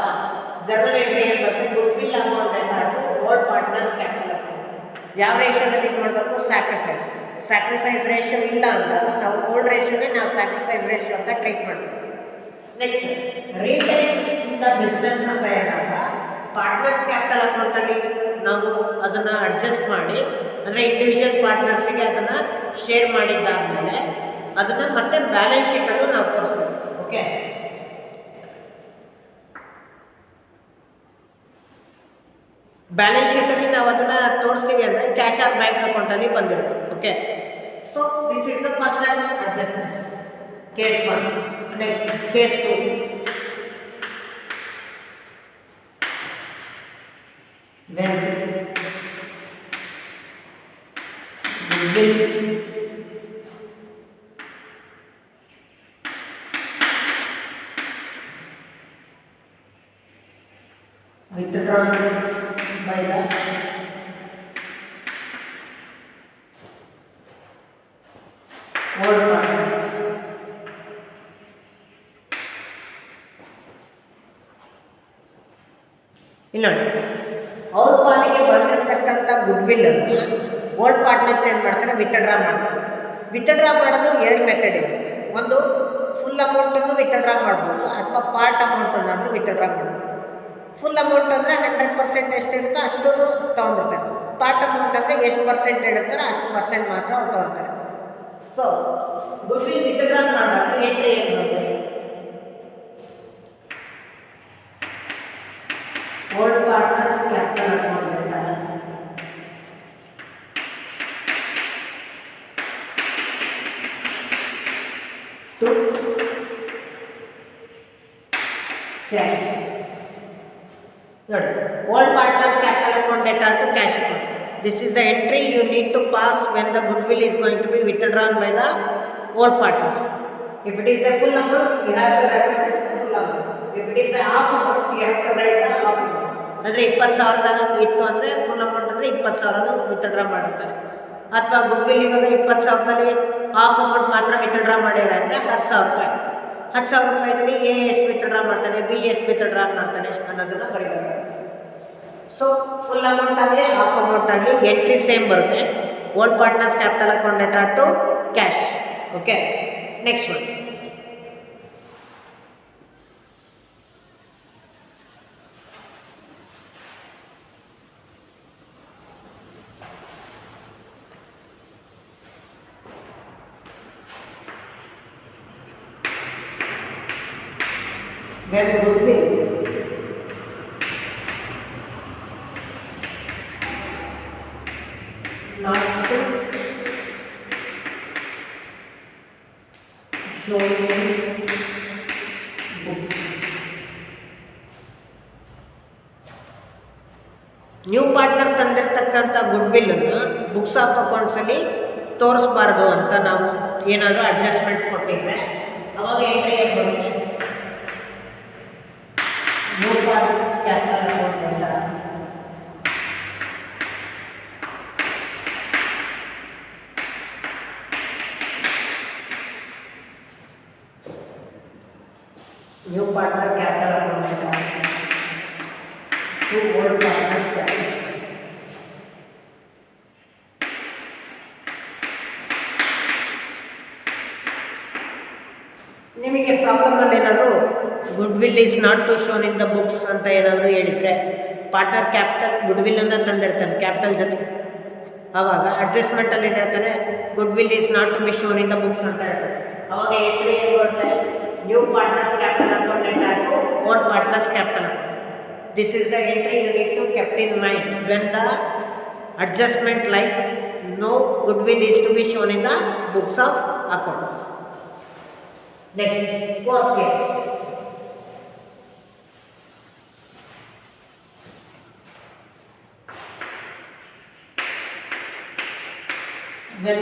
journal entry ಏನು ಬರುತ್ತೆ? Goodwill amount to old partners capital. ಯಾವ ರೇಷನಲ್ಲಿ ಇದು ಮಾಡಬೇಕು? Sacrifice. Sacrifice ratio ಇಲ್ಲ ಅಂದಾಗ ನಾವು ಓಲ್ಡ್ ರೇಷಿಯೋನೇ ನಾವು ಸ್ಯಾಕ್ರಿಫೈಸ್ ರೇಷಿಯೋ ಅಂತ ಟ್ರೀಟ್ ಮಾಡ್ತೀವಿ. Next retain in the business ಅಂತ ಹೇಳಿದಾಗ ಪಾರ್ಟ್ನರ್ಸ್ ಕ್ಯಾಪಿಟಲ್ ಅಕೌಂಟಲ್ಲಿ ನಾವು ಅದನ್ನು ಅಡ್ಜಸ್ಟ್ ಮಾಡಿ ಅಂದರೆ ಇಂಡಿವಿಜುವಲ್ ಪಾರ್ಟ್ನರ್ಸಿಗೆ ಅದನ್ನು ಶೇರ್ ಮಾಡಿದ್ದಾದಮೇಲೆ ಅದನ್ನು ಮತ್ತೆ ಬ್ಯಾಲೆನ್ಸ್ ಶೀಟಲ್ಲೂ ನಾವು ತೋರಿಸ್ಬೇಕು. ಓಕೆ, ಬ್ಯಾಲೆನ್ಸ್ ಶೀಟಲ್ಲಿ ನಾವು ಅದನ್ನು ತೋರಿಸ್ತೀವಿ ಅಂದರೆ ಕ್ಯಾಶ್ ಆರ್ ಬ್ಯಾಂಕ್ ಅಕೌಂಟಲ್ಲಿ ಬಂದಿರುತ್ತೆ. Okay, so this is the first time adjustment, case 1. Next case 2. when goodwill withdrawn by the old partners. ಇಲ್ಲಿ ನೋಡಿ, ಅವ್ರ ಪಾಲಿಗೆ ಬಂದಿರತಕ್ಕಂಥ ಗುಡ್ವಿಲ್ ಅನ್ನು ಓಲ್ಡ್ ಪಾರ್ಟ್ನರ್ಸ್ ಏನು ಮಾಡ್ತಾರೆ, ವಿತ್ಡ್ರಾ ಮಾಡ್ತಾರೆ. ವಿತ್ಡ್ರಾ ಮಾಡೋದು 2 ಮೆಥಡ್ ಇದೆ. ಒಂದು ಫುಲ್ ಅಮೌಂಟನ್ನು ವಿತ್ಡ್ರಾ ಮಾಡ್ಬೋದು ಅಥವಾ ಪಾರ್ಟ್ ಅಮೌಂಟನ್ನಾದರೂ ವಿತ್ಡ್ರಾ ಮಾಡ್ಬೋದು. ಫುಲ್ ಅಮೌಂಟ್ ಅಂದರೆ 100% ಎಷ್ಟಿರುತ್ತೋ ಅಷ್ಟನ್ನು ತೊಗೊಂಡಿರ್ತಾರೆ. ಪಾರ್ಟ್ ಅಮೌಂಟ್ ಅಂದರೆ ಎಷ್ಟು ಪರ್ಸೆಂಟೇಜ್ ಇರ್ತಾರೆ ಅಷ್ಟು ಪರ್ಸೆಂಟ್ ಮಾತ್ರ ಅವ್ರು ತೊಗೊಳ್ತಾರೆ. ಸೊ ಗುಡ್ವಿಲ್ ವಿತ್ಡ್ರಾ ಮಾಡಿದಾಗ ಎಂಟ್ರಿ ಏನು ಬರುತ್ತೆ, ಓಲ್ಡ್ ಪಾರ್ಟ್ನರ್ಸ್ ಕ್ಯಾಪಿಟಲ್ ಅಕೌಂಟ್ ಅಂತ ಟು ಕ್ಯಾಶ್. ನೋಡಿ, old partners capital account data to cash account. This is the entry you need to pass when the goodwill is going to be withdrawn by the old partners. If it is a full amount, you have to represent the full amount. If it is a half amount, you have to write the half amount. ಅಂದರೆ 20,000 ಇತ್ತು ಅಂದರೆ full amount ಅಂದರೆ 20,000 withdraw ಮಾಡಿರ್ತಾರೆ. ಅಥವಾ goodwill ಇವಾಗ 20,000ದಲ್ಲಿ half amount ಮಾತ್ರ withdraw ಮಾಡಿದ್ರೆ ಅಂದರೆ 10,000 ರೂಪಾಯಿ. 10,000 ರೂಪಾಯಿನಲ್ಲಿ ಎ ಎಷ್ಟು ವಿತ್ಡ್ರಾ ಮಾಡ್ತಾನೆ, ಬಿ ಎಷ್ಟು ವಿತ್ಡ್ರಾ ಮಾಡ್ತಾನೆ ಅನ್ನೋದನ್ನು ಬರೀಬೇಕು. ಸೊ ಫುಲ್ ಅಮೌಂಟ್ ಆಗಲಿ ಹಾಫ್ ಅಮೌಂಟ್ ಆಗಲಿ ಎಂಟ್ರಿ ಸೇಮ್ ಬರುತ್ತೆ. Old partners capital account data to cash. Okay, next one. When goodwill not shown in books. New partner ತಂದಿರತಕ್ಕಂಥ ಗುಡ್ವಿಲ್ ಅನ್ನು ಬುಕ್ಸ್ ಆಫ್ ಅಕೌಂಟ್ಸಲ್ಲಿ ತೋರಿಸ್ಬಾರ್ದು ಅಂತ ನಾವು ಏನಾದರೂ ಅಡ್ಜಸ್ಟ್ಮೆಂಟ್ ಕೊಟ್ಟಿದ್ರೆ ಅವಾಗ ಎಂಟ್ರಿ ಏನು ಬರುತ್ತೆ, new partners capital account data new partner capital account data to old partners capital. ನಿಮಗೆ ಪ್ರಾಬ್ಲಮಲ್ಲಿ ಏನಾದರೂ goodwill is not to shown in the books ಅಂತ ಏನಾದರೂ ಹೇಳಿದರೆ, ಪಾರ್ಟ್ನರ್ ಕ್ಯಾಪಿಟಲ್ ಗುಡ್ವಿಲ್ಲನ್ನು ತಂದಿರ್ತಾನೆ ಕ್ಯಾಪಿಟಲ್ ಜೊತೆ, ಆವಾಗ ಅಡ್ಜಸ್ಟ್ಮೆಂಟಲ್ಲಿ ಏನು ಹೇಳ್ತಾನೆ, goodwill is not to be shown in the books ಅಂತ ಹೇಳ್ತಾರೆ. ಆವಾಗ ಎಂಟ್ರಿ ಏನು ಬರುತ್ತೆ, new partners capital account data to old partners capital account. This is the entry you need to kept in mind when the adjustment like no goodwill is to be shown in the books of accounts. Next, fourth case. When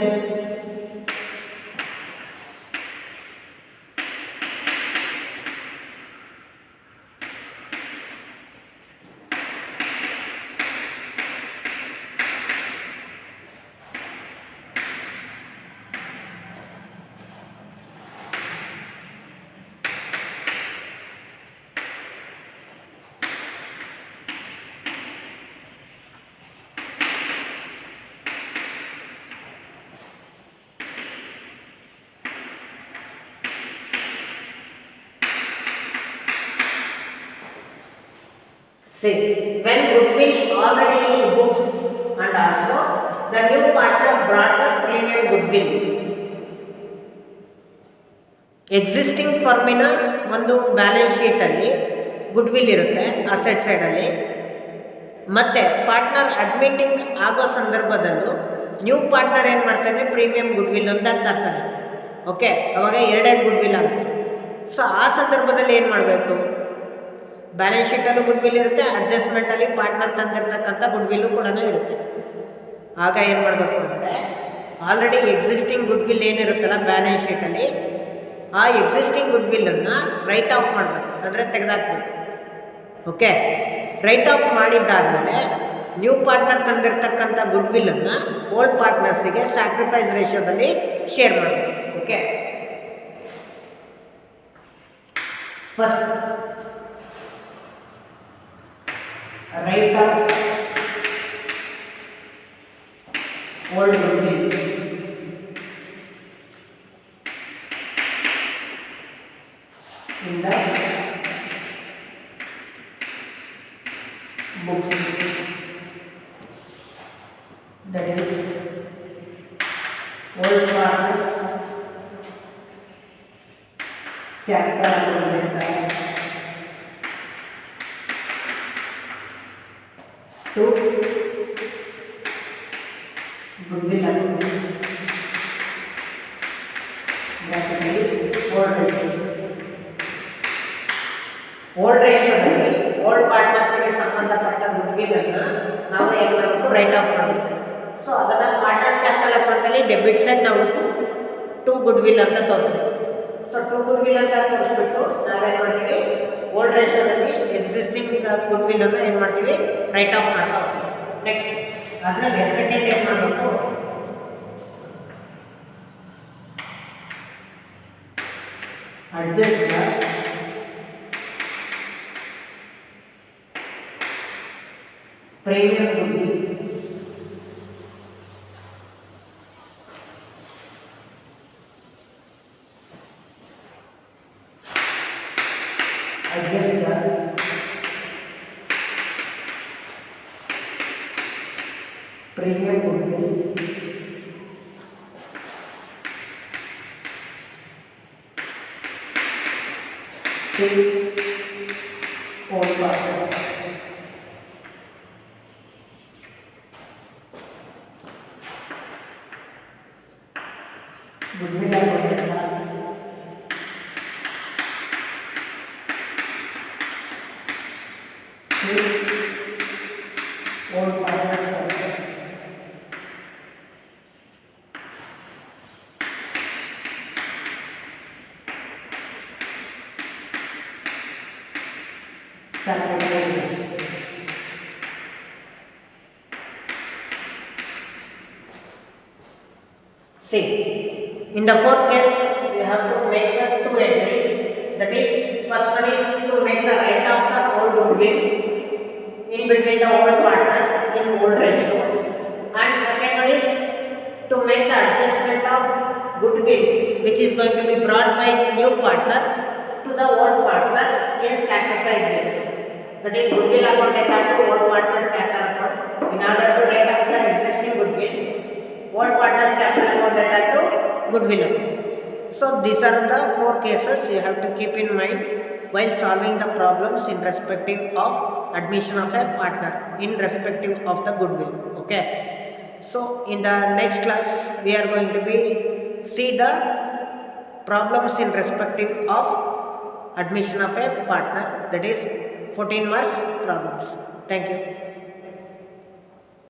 See, when goodwill already in books and also the new partner brought the premium goodwill. Existing ಫರ್ಮಿನ ಒಂದು balance ಶೀಟಲ್ಲಿ goodwill ಇರುತ್ತೆ asset ಸೈಡಲ್ಲಿ, ಮತ್ತು partner admitting ಆಗೋ ಸಂದರ್ಭದಲ್ಲೂ new partner ಏನು ಮಾಡ್ತಾನೆ ಪ್ರೀಮಿಯಂ ಗುಡ್ವಿಲ್ ಅಂತ ತರ್ತಾನೆ. ಓಕೆ, ಅವಾಗ ಎರಡೆರಡು ಗುಡ್ವಿಲ್ ಆಗುತ್ತೆ. ಸೊ ಆ ಸಂದರ್ಭದಲ್ಲಿ ಏನು ಮಾಡಬೇಕು, ಬ್ಯಾಲೆನ್ಸ್ ಶೀಟಲ್ಲೂ ಗುಡ್ವಿಲ್ ಇರುತ್ತೆ, ಅಡ್ಜಸ್ಟ್ಮೆಂಟಲ್ಲಿ ಪಾರ್ಟ್ನರ್ ತಂದಿರ್ತಕ್ಕಂಥ ಗುಡ್ವಿಲ್ಲು ಕೂಡ ಇರುತ್ತೆ. ಆಗ ಏನು ಮಾಡಬೇಕು ಅಂದರೆ ಆಲ್ರೆಡಿ ಎಕ್ಸಿಸ್ಟಿಂಗ್ ಗುಡ್ವಿಲ್ ಏನಿರುತ್ತಲ್ಲ ಬ್ಯಾಲೆನ್ಸ್ ಶೀಟಲ್ಲಿ, ಆ ಎಕ್ಸಿಸ್ಟಿಂಗ್ ಗುಡ್ವಿಲ್ಲನ್ನು ರೈಟ್ ಆಫ್ ಮಾಡಬೇಕು, ಅಂದರೆ ತೆಗೆದಾಕ್ಬೇಕು. ಓಕೆ, ರೈಟ್ ಆಫ್ ಮಾಡಿದ್ದಾದಮೇಲೆ ನ್ಯೂ ಪಾರ್ಟ್ನರ್ ತಂದಿರತಕ್ಕಂಥ ಗುಡ್ವಿಲ್ಲನ್ನು ಓಲ್ಡ್ ಪಾರ್ಟ್ನರ್ಸಿಗೆ ಸ್ಯಾಕ್ರಿಫೈಸ್ ರೇಷಿಯೋದಲ್ಲಿ ಶೇರ್ ಮಾಡಬೇಕು. Okay, first write off old goodwill in the books, that is old partners capital to goodwill account, that is old ratio. Old ರೇಷಿಯೋದಲ್ಲಿ ಓಲ್ಡ್ ಪಾರ್ಟ್ನರ್ಸಿಗೆ ಸಂಬಂಧಪಟ್ಟ ಗುಡ್ವಿಲ್ಲನ್ನು ನಾವು ಏನು ಮಾಡಬೇಕು, ರೈಟ್ ಆಫ್ ಮಾಡಬೇಕು. ಸೊ ಅದನ್ನು ಪಾರ್ಟ್ನರ್ಸ್ ಕ್ಯಾಪಿಟಲ್ ಅಕೌಂಟಲ್ಲಿ ಡೆಬಿಟ್ ಸೈಡ್ ನಾವು ಟು ಗುಡ್ವಿಲ್ ಅಂತ ತೋರಿಸ್ತೀವಿ. ಸೊ ಟು ಗುಡ್ವಿಲ್ ಅಂತ ತೋರಿಸ್ಬಿಟ್ಟು ನಾವೇನು ಮಾಡ್ತೀವಿ, ಓಲ್ಡ್ ರೇಷಿಯೋದಲ್ಲಿ ಎಕ್ಸಿಸ್ಟಿಂಗ್ ಗುಡ್ವಿಲ್ಲನ್ನು ಏನು ಮಾಡ್ತೀವಿ, ರೈಟ್ ಆಫ್ ಮಾಡ್ತಾ ಹೋಗ್ತೀವಿ. ನೆಕ್ಸ್ಟ್ ಅದರಲ್ಲಿ ಸೆಕೆಂಡ್ ಏನು ಮಾಡಬೇಕು, adjust premium goodwill adjust the premium goodwill to all partners. Goodwill all partners see, in the fourth case you have to make the two entries. That is, first one is to make the right of the old goodwill in between the old partners in old ratio, and second one is to make the adjustment of goodwill which is going to be brought by new partner to the old partners in sacrifice ratio. That is, goodwill account data to old partners capital account in order to write off the existing goodwill, old partners capital account data to goodwill account. So these are the four cases you have to keep in mind while solving the problems in respective of admission of a partner in respective of the goodwill. Okay, so in the next class we are going to be see the problems in respective of admission of a partner, that is 14 marks problems. Thank you.